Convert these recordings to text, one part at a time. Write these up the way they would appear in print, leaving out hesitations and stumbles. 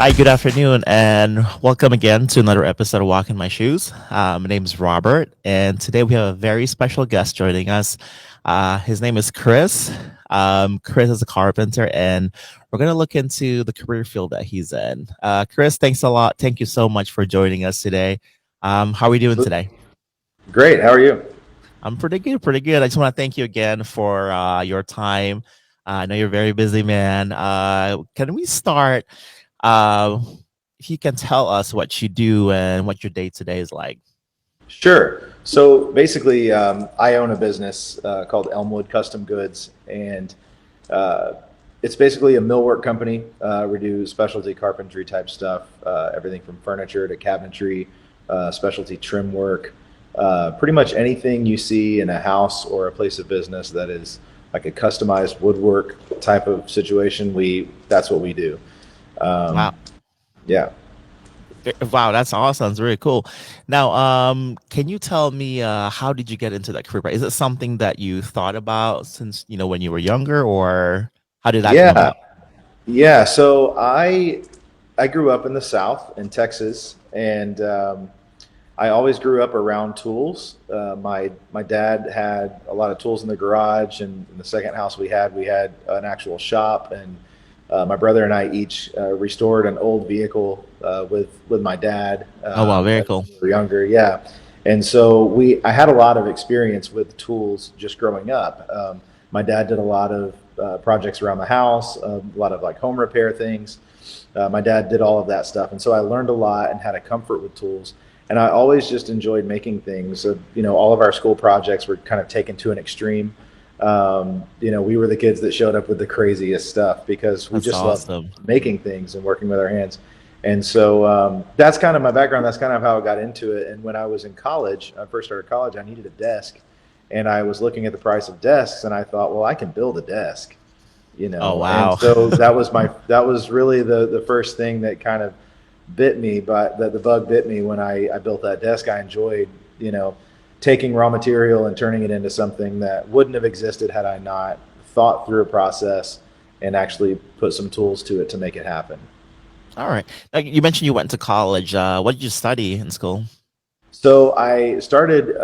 Hi, good afternoon, and welcome again to another episode of Walk in My Shoes. My name is Robert, and today we have a very special guest joining us. His name is Chris. Chris is a carpenter, and we're going to look into the career field that he's in. Chris, thanks a lot. Thank you so much for joining us today. How are we doing today? Great. How are you? I'm pretty good, pretty good. I just want to thank you again for your time. I know you're a very busy man. Can we start? Uh, if you can tell us what you do and what your day to day is like. Sure. So basically, I own a business called Elmwood Custom Goods, and uh, it's basically a millwork company. We do specialty carpentry type stuff, everything from furniture to cabinetry, specialty trim work, pretty much anything you see in a house or a place of business that is like a customized woodwork type of situation. That's what we do. Wow. Um, yeah. Wow, that's awesome. It's really cool. Now, can you tell me how did you get into that career? Is it something that you thought about since when you were younger, or how did that come Yeah. about? Yeah, so I grew up in the South in Texas, and I always grew up around tools. My dad had a lot of tools in the garage, and in the second house we had an actual shop, and my brother and I each restored an old vehicle with my dad Oh wow, very when cool. we were younger. Yeah, and so I had a lot of experience with tools just growing up. My dad did a lot of projects around the house, a lot of like home repair things. My dad did all of that stuff, and so I learned a lot and had a comfort with tools. And I always just enjoyed making things. So, all of our school projects were kind of taken to an extreme. We were the kids that showed up with the craziest stuff because we That's just loved awesome. making things and working with our hands. And so that's kind of my background. That's kind of how I got into it. And when I was in college, I first started college, I needed a desk. And I was looking at the price of desks and I thought, well, I can build a desk, Oh And wow. so that was really the first thing that kind of bit me, but the bug bit me when I built that desk. I enjoyed, you know, taking raw material and turning it into something that wouldn't have existed had I not thought through a process and actually put some tools to it to make it happen. All right. Now, you mentioned you went to college. What did you study in school? So I started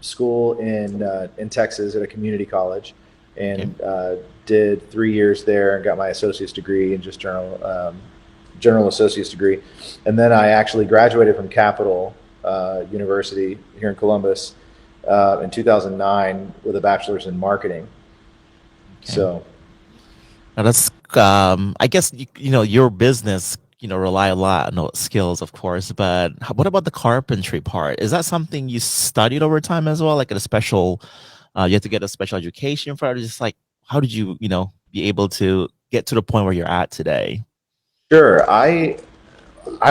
school in Texas at a community college, Okay. and did 3 years there and got my associate's degree and just general associate's degree, and then I actually graduated from Capital University here in Columbus in 2009 with a bachelor's in marketing. Okay. So Now that's I guess your business rely a lot on skills, of course, but what about the carpentry part? Is that something you studied over time as well, like at a special you have to get a special education for it? Or just like how did you be able to get to the point where you're at today? sure, I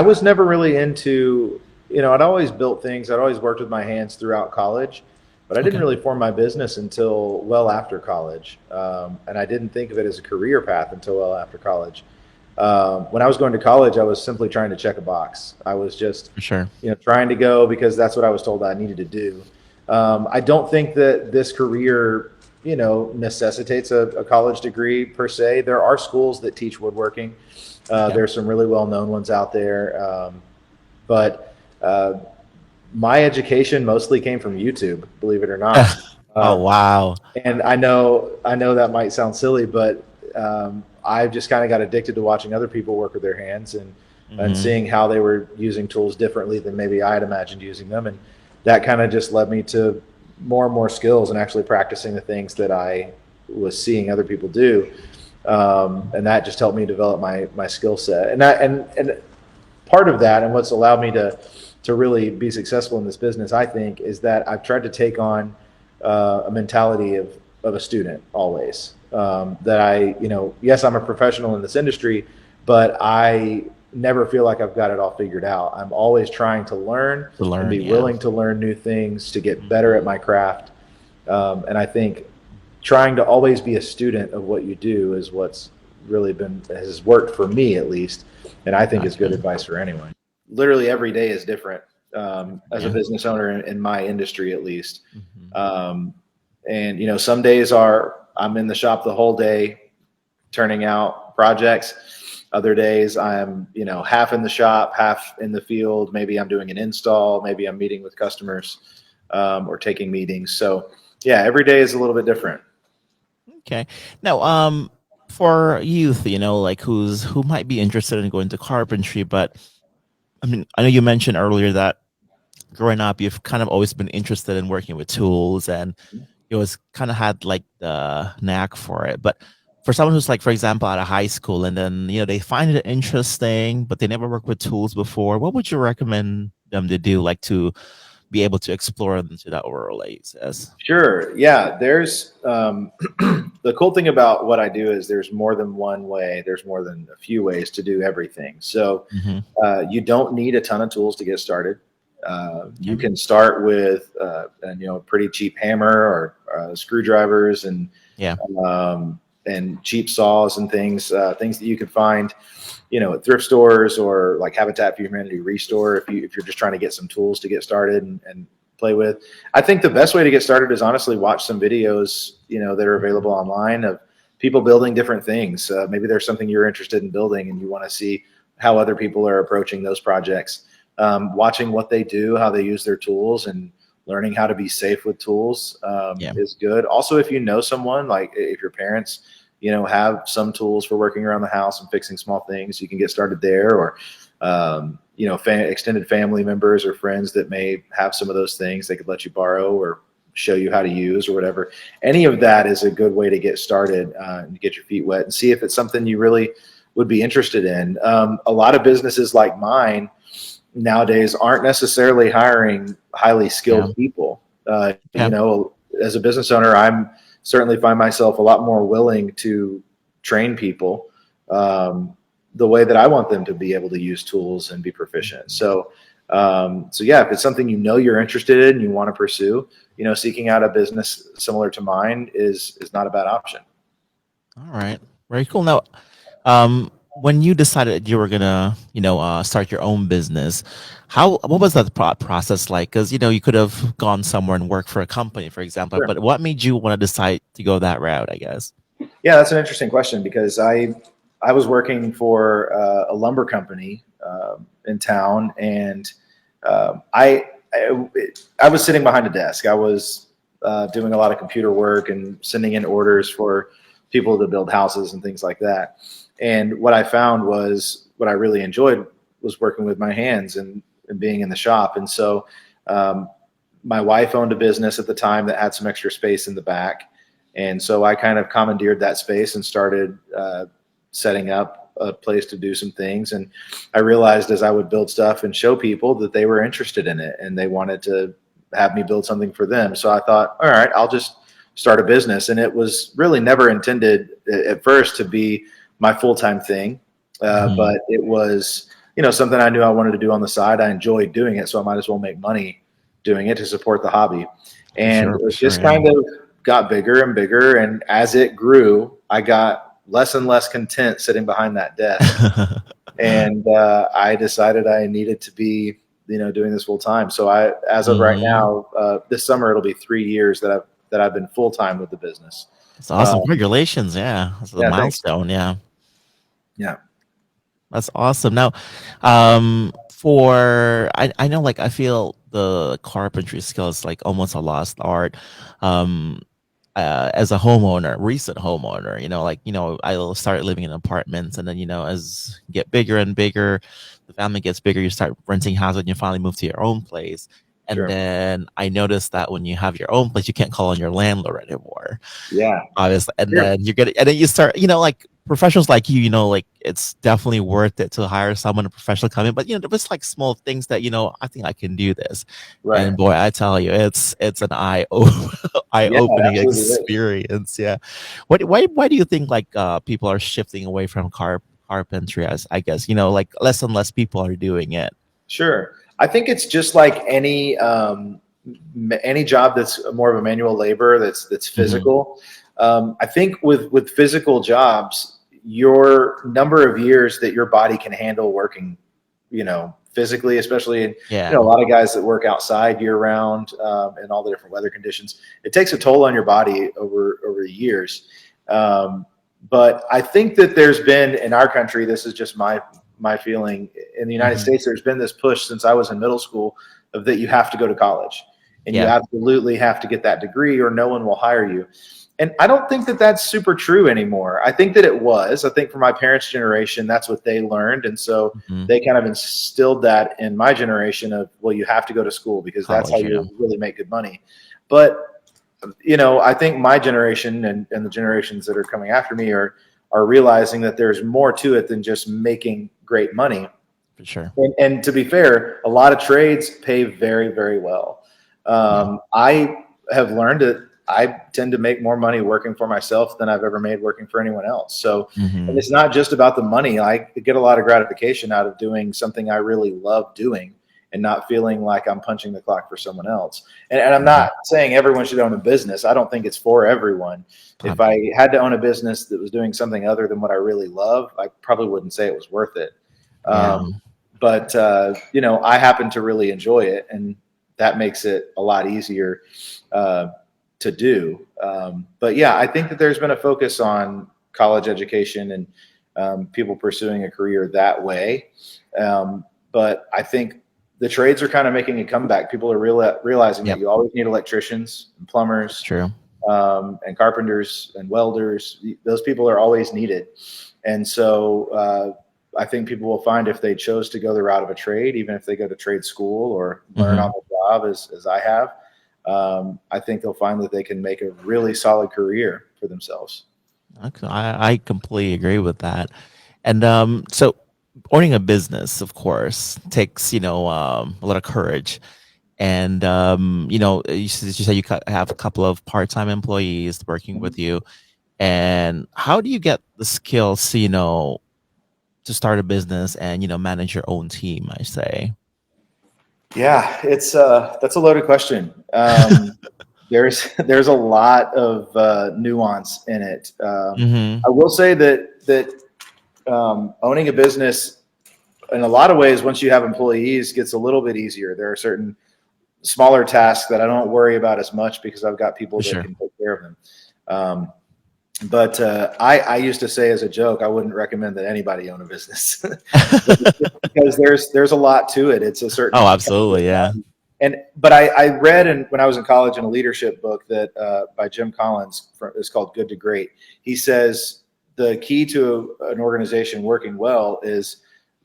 was never really into, I'd always built things, I'd always worked with my hands throughout college, but I didn't Okay. really form my business until well after college. And I didn't think of it as a career path until well after college. When I was going to college, I was simply trying to check a box. I was just, For sure. trying to go because that's what I was told I needed to do. I don't think that this career, necessitates a college degree per se. There are schools that teach woodworking. Yeah. There's some really well-known ones out there, but my education mostly came from YouTube, believe it or not. Oh Um, wow. and I know that might sound silly, but I've just kind of got addicted to watching other people work with their hands and Hmm. seeing how they were using tools differently than maybe I had imagined using them, and that kind of just led me to more and more skills and actually practicing the things that I was seeing other people do, and that just helped me develop my skill set. And part of that, and what's allowed me to really be successful in this business, I think, is that I've tried to take on a mentality of a student always. That yes, I'm a professional in this industry, but I never feel like I've got it all figured out. I'm always trying to learn To and learn, be yeah. willing to learn new things to get better at Mhm. my craft. And I think trying to always be a student of what you do is what's really been has worked for me at least, and I think is good Gotcha. advice for anyone. Literally every day is different, as a Yeah. business owner in my industry at least. Hmm. Um, and some days are I'm in the shop the whole day turning out projects. Other days I'm, half in the shop, half in the field. Maybe I'm doing an install. Maybe I'm meeting with customers, or taking meetings. So yeah, every day is a little bit different. Okay. Now, for youth, like who might be interested in going to carpentry, but I mean, I know you mentioned earlier that growing up, you've kind of always been interested in working with tools, and you always kind of had like the knack for it. But for someone who's like, for example, out of high school, and then they find it interesting, but they never worked with tools before, what would you recommend them to do, like to be able to explore into that world, like it says? Sure. Yeah. There's the cool thing about what I do is there's more than one way. There's more than a few ways to do everything. So Hmm. you don't need a ton of tools to get started. Yeah. You can start with a pretty cheap hammer or screwdrivers Yeah. and cheap saws and things that you could find, at thrift stores or like Habitat for Humanity Restore. If you're just trying to get some tools to get started and play with, I think the best way to get started is honestly watch some videos, that are available online of people building different things. Maybe there's something you're interested in building and you want to see how other people are approaching those projects. Watching what they do, how they use their tools, and learning how to be safe with tools Yeah. is good. Also, if you know someone, like if your parents, have some tools for working around the house and fixing small things, you can get started there. Or, extended family members or friends that may have some of those things, they could let you borrow or show you how to use or whatever. Any of that is a good way to get started and get your feet wet and see if it's something you really would be interested in. A lot of businesses like mine nowadays aren't necessarily hiring highly Yeah. skilled people. Yeah. As a business owner, I'm certainly find myself a lot more willing to train people the way that I want them to be able to use tools and be proficient. So yeah, if it's something you're interested in, and you want to pursue, seeking out a business similar to mine is not a bad option. All right. Very cool. Now, when you decided you were gonna, start your own business, what was that process like? Because you could have gone somewhere and worked for a company, for example. Sure. But what made you want to decide to go that route? I guess. Yeah, that's an interesting question because I was working for a lumber company in town, and I was sitting behind a desk. I was doing a lot of computer work and sending in orders for people to build houses and things like that. And what I found was what I really enjoyed was working with my hands and being in the shop. And so um, my wife owned a business at the time that had some extra space in the back. And so I kind of commandeered that space and started setting up a place to do some things. And I realized as I would build stuff and show people that they were interested in it and they wanted to have me build something for them. So I thought, all right, I'll just start a business. And it was really never intended at first to be my full-time thing. Mhm. But it was, something I knew I wanted to do on the side. I enjoyed doing it. So I might as well make money doing it to support the hobby. And For it sure. just Yeah. kind of got bigger and bigger. And as it grew, I got less and less content sitting behind that desk. And I decided I needed to be, doing this full time. So as of right Hmm. now, this summer, it'll be 3 years that I've been full time with the business. That's awesome. Um, Congratulations. Yeah, that's a yeah, thanks. milestone. Yeah. Yeah, That's awesome. Now, I know, like I feel the carpentry skill is like almost a lost art. Um, as a homeowner, recent homeowner, I started living in apartments, and then as you get bigger and bigger, the family gets bigger, you start renting houses, and you finally move to your own place. And sure. then I noticed that when you have your own place, you can't call on your landlord anymore, Yeah, obviously. And sure. then and then you start, like professionals like like it's definitely worth it to hire someone, a professional come in. But there's like small things that I think I can do this. Right. And boy, I tell you, it's an eye Yeah, it opening absolutely is. experience. Yeah. Why do you think like people are shifting away from carpentry? As I guess like less and less people are doing it. Sure. I think it's just like any job that's more of a manual labor that's Hmm. physical. I think with physical jobs, your number of years that your body can handle working, physically, especially in a Yeah. lot of guys that work outside year round and all the different weather conditions, it takes a toll on your body over years. Um, But I think that there's been in our country, this is just my feeling, in the United Hmm. States, there's been this push since I was in middle school of that you have to go to college and you Yeah. absolutely have to get that degree or no one will hire you. And I don't think that that's super true anymore. I think that it was. I think for my parents' generation, that's what they learned. And so Hmm. they kind of instilled that in my generation of, well, you have to go to school because that's how College. Yeah. you really make good money. But I think my generation and the generations that are coming after me are realizing that there's more to it than just making great money. For sure. And to be fair, a lot of trades pay very, very well. Yeah. I have learned that I tend to make more money working for myself than I've ever made working for anyone else. So, and Hmm. it's not just about the money. I get a lot of gratification out of doing something I really love doing and not feeling like I'm punching the clock for someone else. And I'm Hmm. not saying everyone should own a business. I don't think it's for everyone. If Absolutely. I had to own a business that was doing something other than what I really love, I probably wouldn't say it was worth it. Yeah. But I happen to really enjoy it, and that makes it a lot easier uh, to do. But yeah, I think that there's been a focus on college education and people pursuing a career that way. But I think the trades are kind of making a comeback. People are realizing that Yep. you always need electricians and It's plumbers true. and carpenters and welders. Those people are always needed. And so I think people will find if they chose to go the route of a trade, even if they go to trade school or learn Hmm. on the job as I have, I think they'll find that they can make a really solid career for themselves. Okay, I completely agree with that. And so owning a business, of course, takes a lot of courage. And you said have a couple of part-time employees working with you. And how do you get the skills to start a business and manage your own team? I say. Yeah, it's that's a loaded question. There's a lot of nuance in it. Hmm. I will say that owning a business, in a lot of ways, once you have employees, gets a little bit easier. There are certain smaller tasks that I don't worry about as much because I've got people For that sure. can take care of them. Um, but I used to say as a joke, I wouldn't recommend that anybody own a business because there's a lot to it. It's a Oh, certain absolutely. Yeah. but I read when I was in college in a leadership book that by Jim Collins, it's called Good to Great. He says the key to an organization working well is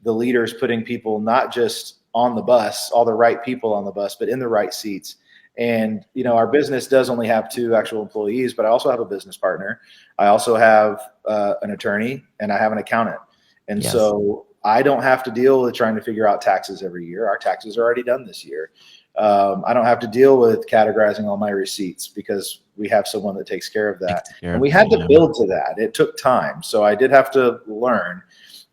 the leaders putting people not just on the bus, all the right people on the bus, but in the right seats. And our business does only have two actual employees, but I also have a business partner. I also have an attorney, and I have an accountant. And Yes. so I don't have to deal with trying to figure out taxes every year. Our taxes are already done this year. I don't have to deal with categorizing all my receipts because we have someone that takes care of that. Takes care And of we that. had to Yeah. build to that. It took time. So I did have to learn.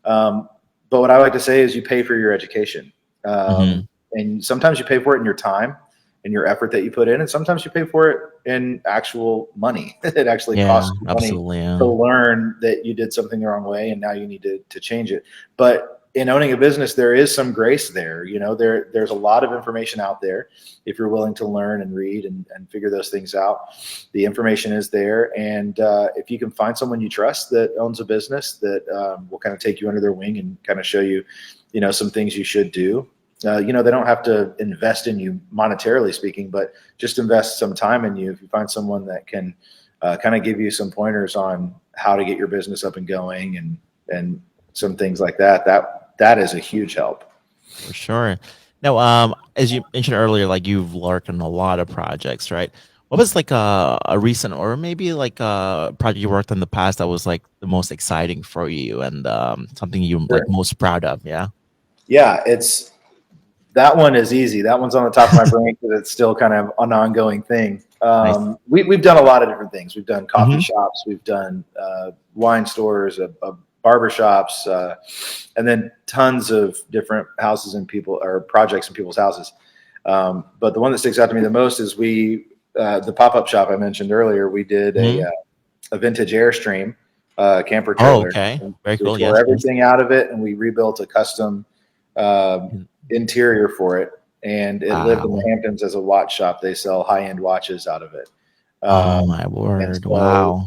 Um, but what I like to say is you pay for your education. Hmm. And sometimes you pay for it in your time and your effort that you put in. And sometimes you pay for it in actual money. It actually Yeah. costs you money Absolutely. to Yeah. learn that you did something the wrong way and now you need to change it. But in owning a business, there is some grace there. There's a lot of information out there if you're willing to learn and read and figure those things out. The information is there. And if you can find someone you trust that owns a business that will kind of take you under their wing and kind of show you, some things you should do. They don't have to invest in you monetarily speaking, but just invest some time in you. If you find someone that can kind of give you some pointers on how to get your business up and going and some things like that is a huge help. For sure. Now, as you mentioned earlier, like you've worked on a lot of projects, right? What was like a recent or maybe like a project you worked on in the past that was like the most exciting for you and something you like Sure. most proud of? Yeah. Yeah, it's that one is easy. That one's on the top of my brain because it's still kind of an ongoing thing. Nice. We've done a lot of different things. We've done coffee Hmm. shops, we've done wine stores, barber shops, and then tons of different houses and people or projects in people's houses. But the one that sticks out to me the most is the pop up shop I mentioned earlier. We did Hmm. a vintage Airstream camper Oh, trailer. okay. And Very we cool. tore Yes. Yes. everything out of it and we rebuilt a custom interior for it. And it lived in the Wow. Hamptons as a watch shop. They sell high end watches out of it. Oh Um, my and word. so Wow.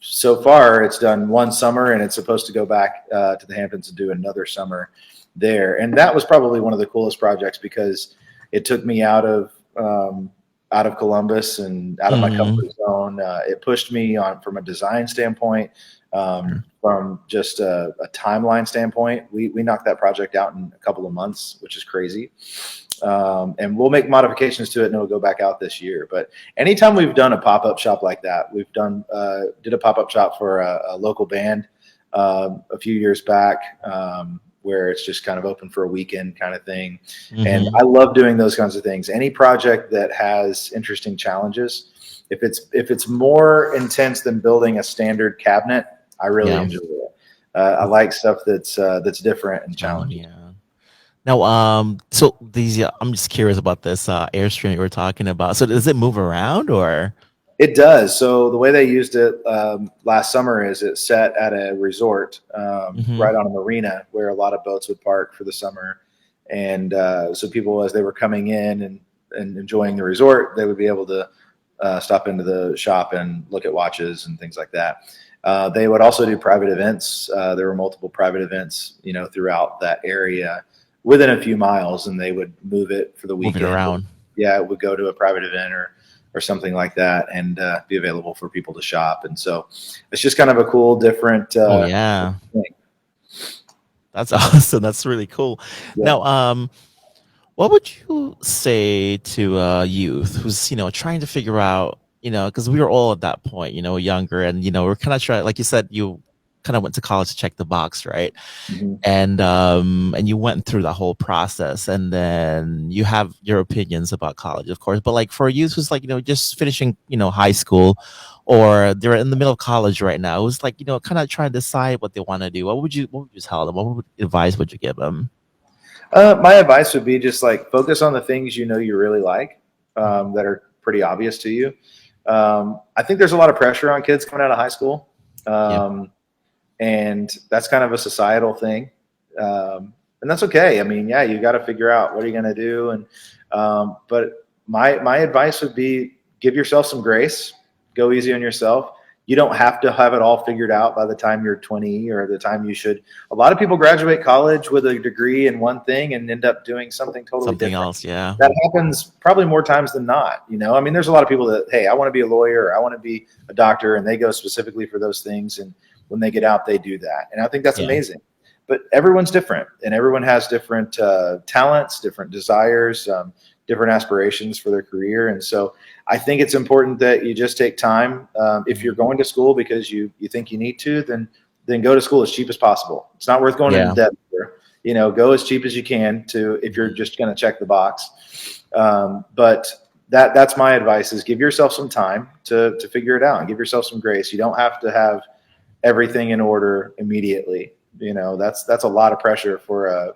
so far it's done one summer, and it's supposed to go back to the Hamptons and do another summer there. And that was probably one of the coolest projects because it took me out of Columbus and out of my Mhm. comfort zone. It pushed me on from a design standpoint, from just a timeline standpoint. We knocked that project out in a couple of months, which is crazy. And we'll make modifications to it, and it'll go back out this year. But anytime we've done a pop-up shop like that, we've did a pop-up shop for a local band a few years back, where it's just kind of open for a weekend kind of thing. And Mhm. I love doing those kinds of things. Any project that has interesting challenges, if it's more intense than building a standard cabinet, I really Yeah. enjoy it. I like stuff that's different and Challenge, challenging. yeah. Now, so these, I'm just curious about this Airstream you were talking about. So does it move around or? It does. So the way they used it last summer is it set at a resort Mhm. right on a marina where a lot of boats would park for the summer, and so people, as they were coming in and enjoying the resort, they would be able to stop into the shop and look at watches and things like that. They would also do private events. There were multiple private events, throughout that area within a few miles, and they would move it for the Move it weekend. around. Yeah, it would go to a private event or something like that, and be available for people to shop. And so it's just kind of a cool, different Oh yeah. thing. That's awesome. That's really cool. Yeah. Now, what would you say to a youth who's, trying to figure out, because we were all at that point, younger, and we're kind of trying, like you said, you kind of went to college to check the box, right? Mm-hmm. And you went through the whole process, and then you have your opinions about college, of course. But like for a youth who's like, just finishing, high school, or they're in the middle of college right now, who's like, kind of trying to decide what they want to do, what would you tell them? Advice would you give them? My advice would be just like focus on the things you really like, Mhm. that are pretty obvious to you. I think there's a lot of pressure on kids coming out of high school, Yeah. um, and that's kind of a societal thing, and that's okay. I mean, yeah, you got to figure out what are you going to do, and but my advice would be give yourself some grace, go easy on yourself. You don't have to have it all figured out by the time you're 20 or the time you should. A lot of people graduate college with a degree in one thing and end up doing something totally Something different. else. Yeah. That happens probably more times than not. I mean, there's a lot of people that, hey, I want to be a lawyer, or I want to be a doctor, and they go specifically for those things. And when they get out, they do that. And I think that's Yeah. amazing. But everyone's different, and everyone has different talents, different desires, different aspirations for their career. And so I think it's important that you just take time. If you're Mhm. going to school because you think you need to, then go to school as cheap as possible. It's not worth going into Yeah. debt for. Go as cheap as you can to if you're Mhm. just going to check the box. But that's my advice: is give yourself some time to figure it out and give yourself some grace. You don't have to have everything in order immediately. That's a lot of pressure for a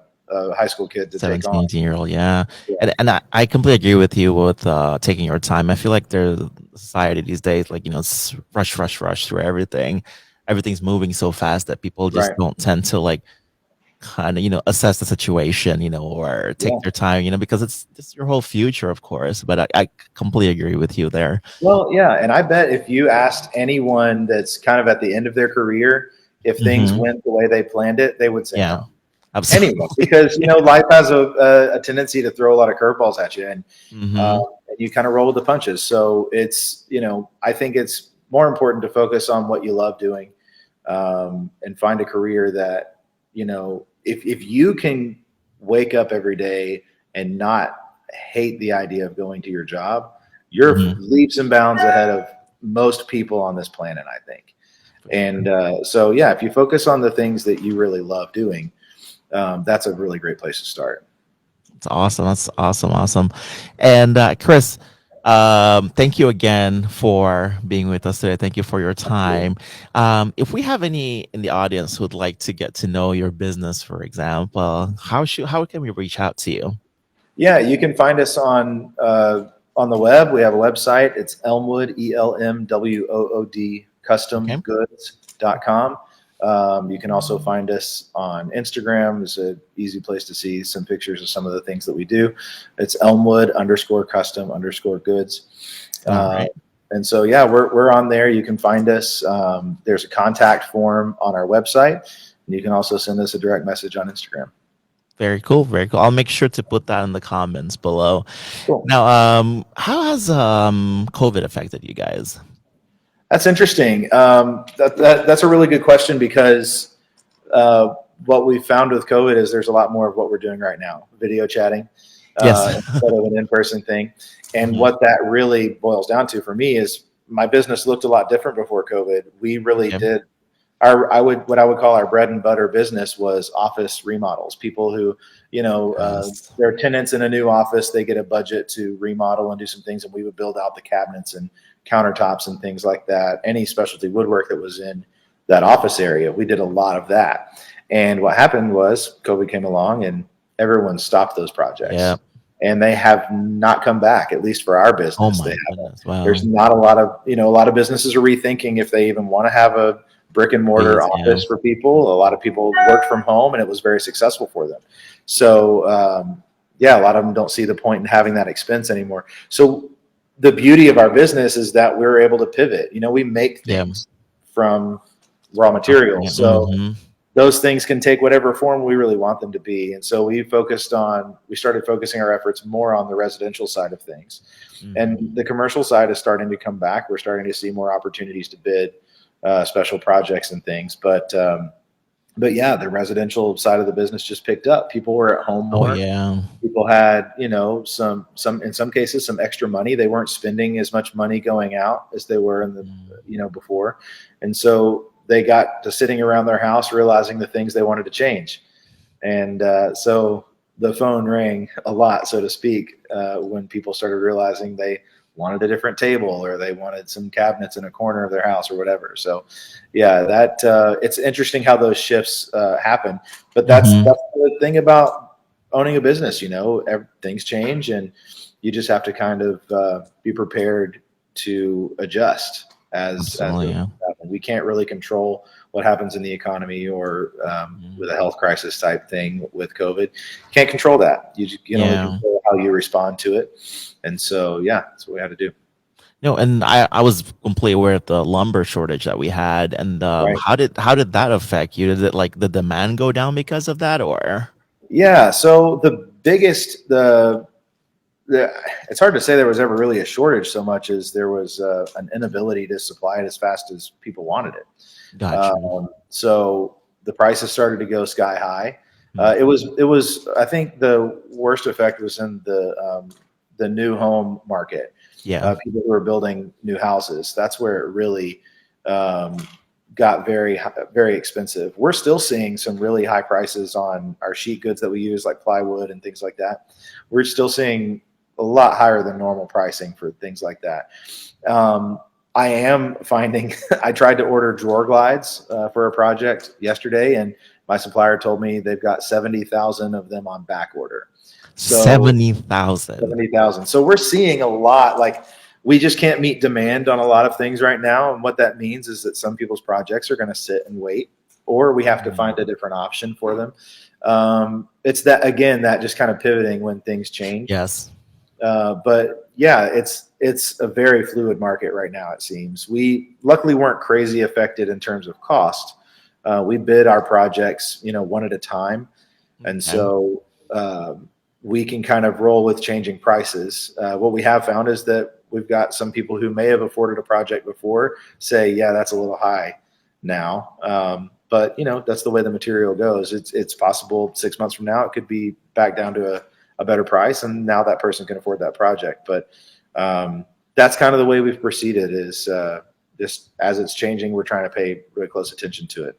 high school kid to take 17, on. 18-year-old, yeah. Yeah. And I completely agree with you with taking your time. I feel like there's society these days, like, rush, rush, rush through everything. Everything's moving so fast that people just Right. don't tend to like kind of, assess the situation, or take Yeah. their time, because it's your whole future, of course. But I completely agree with you there. Well, yeah, and I bet if you asked anyone that's kind of at the end of their career if things Hmm. went the way they planned it, they would say Yeah, no. Anyone, absolutely. because life has a tendency to throw a lot of curveballs at you, Hmm. and you kind of roll with the punches. So it's I think it's more important to focus on what you love doing, and find a career that if you can wake up every day and not hate the idea of going to your job, you're Hmm. leaps and bounds ahead of most people on this planet, I think. For And sure. so, yeah, if you focus on the things that you really love doing, that's a really great place to start. It's awesome. That's awesome. Awesome. And Chris, thank you again for being with us today. Thank you for your Absolutely. time. If we have any in the audience who would like to get to know your business, for example, how can we reach out to you? Yeah, you can find us on the web. We have a website. It's Elmwood, ELMWOOD, Okay. customgoods.com. You can also find us on Instagram. It's an easy place to see some pictures of some of the things that we do. It's Elmwood _custom _goods. All Uh, right. And so, yeah, we're on there. You can find us. There's a contact form on our website. And you can also send us a direct message on Instagram. Very cool. Very cool. I'll make sure to put that in the comments below. Cool. Now, how has COVID affected you guys? That's interesting. That's a really good question because what we found with COVID is there's a lot more of what we're doing right now, video chatting, Yes. instead of an in-person thing. And Mhm. what that really boils down to for me is my business looked a lot different before COVID. We really Yeah. did what I would call our bread and butter business was office remodels. People who, Yes. they're tenants in a new office, they get a budget to remodel and do some things, and we would build out the cabinets and countertops and things like that. Any specialty woodwork that was in that office area, we did a lot of that. And what happened was COVID came along and everyone stopped those projects. Yeah. And they have not come back, at least for our Oh business. They my haven't. goodness. Wow. There's not a lot of businesses are rethinking if they even want to have a brick and mortar Please, yeah. office for people. A lot of people worked from home and it was very successful for them. So, a lot of them don't see the point in having that expense anymore. So the beauty of our business is that we're able to pivot. We make Yeah. things from raw materials. So Mhm. those things can take whatever form we really want them to be. And so we started focusing our efforts more on the residential side of things. Mhm. And the commercial side is starting to come back. We're starting to see more opportunities to bid special projects and things. But yeah, the residential side of the business just picked up. People were at home Oh more. yeah. People had, some in some cases, some extra money. They weren't spending as much money going out as they were in the, before. And so they got to sitting around their house, realizing the things they wanted to change. And so the phone rang a lot, so to speak, when people started realizing they wanted a different table or they wanted some cabinets in a corner of their house or whatever. So yeah, that it's interesting how those shifts happen, but that's Mhm. the thing about owning a business. Things change and you just have to kind of be prepared to adjust as Absolutely. Yeah. we can't really control what happens in the economy or with a health crisis type thing with COVID. Can't control that. You can only Yeah. control how you respond to it. And so, yeah, that's what we had to do. No, and I was completely aware of the lumber shortage that we had, and Right. how did that affect you? Did it like the demand go down because of that, or? Yeah. So the it's hard to say there was ever really a shortage so much as there was an inability to supply it as fast as people wanted it. Gotcha. So the prices started to go sky high. Mhm. It was. I think the worst effect was in the new home market. Yeah. People who are building new houses. That's where it really um, got very expensive. We're still seeing some really high prices on our sheet goods that we use, like plywood and things like that. We're still seeing a lot higher than normal pricing for things like that. I am finding I tried to order drawer glides for a project yesterday, and my supplier told me they've got 70,000 of them on back order. So 70,000. 70,000. So we're seeing a lot. Like we just can't meet demand on a lot of things right now. And what that means is that some people's projects are going to sit and wait, or we have to find a different option for them. It's that again, that just kind of pivoting when things change. Yes. But yeah, it's a very fluid market right now. It seems we luckily weren't crazy affected in terms of cost. We bid our projects, one at a time, and Okay. so we can kind of roll with changing prices. What we have found is that we've got some people who may have afforded a project before say, yeah, that's a little high now. But that's the way the material goes. It's possible 6 months from now it could be back down to a better price, and now that person can afford that project. But that's kind of the way we've proceeded. Is just as it's changing, we're trying to pay really close attention to it.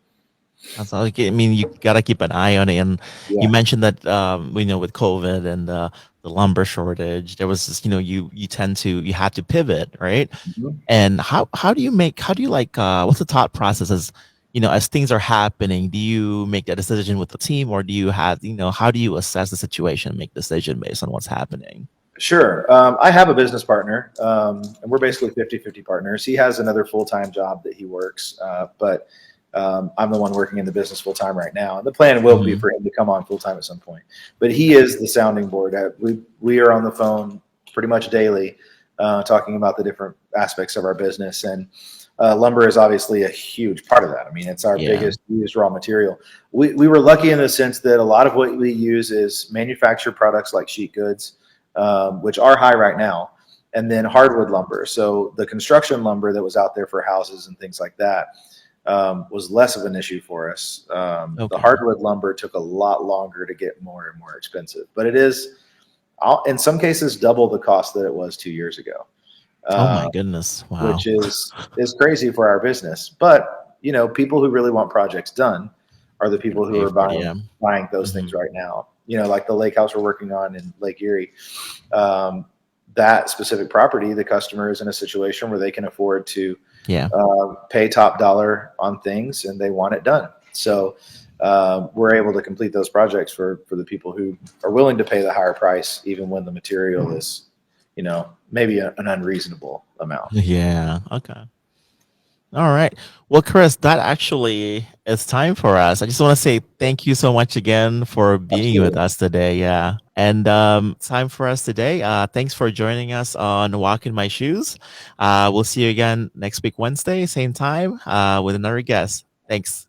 That's all. I mean, you gotta keep an eye on it. And you Yeah. mentioned that with COVID and the lumber shortage, there was this, you had to pivot, right? Mhm. And how do you like what's the thought process as things are happening? Do you make that decision with the team, or do you have how do you assess the situation, make decision based on what's happening? Sure. I have a business partner, and we're basically 50-50 partners. He has another full-time job that he works, but I'm the one working in the business full-time right now. And the plan will be Mhm. for him to come on full-time at some point. But he is the sounding board. We are on the phone pretty much daily talking about the different aspects of our business. And lumber is obviously a huge part of that. I mean, it's our Yeah. biggest used raw material. We were lucky in the sense that a lot of what we use is manufactured products like sheet goods, which are high right now, and then hardwood lumber. So the construction lumber that was out there for houses and things like that was less of an issue for us. The Okay. hardwood lumber took a lot longer to get more and more expensive, but it is in some cases double the cost that it was 2 years ago, Oh my uh, goodness. Wow. which is crazy for our business. But people who really want projects done are the Gonna people who pay are for it. Yeah. buying those Hmm. things right now. Like the lake house we're working on in Lake Erie. Um, that specific property, the customer is in a situation where they can afford to Yeah. pay top dollar on things, and they want it done. So we're able to complete those projects for the people who are willing to pay the higher price, even when the material is, maybe an unreasonable amount. Yeah. Okay. All right. Well, Chris, that actually is time for us. I just want to say thank you so much again for being with Absolutely. us today. Yeah. And time for us today. Thanks for joining us on Walk in My Shoes. We'll see you again next week, Wednesday, same time, with another guest. Thanks.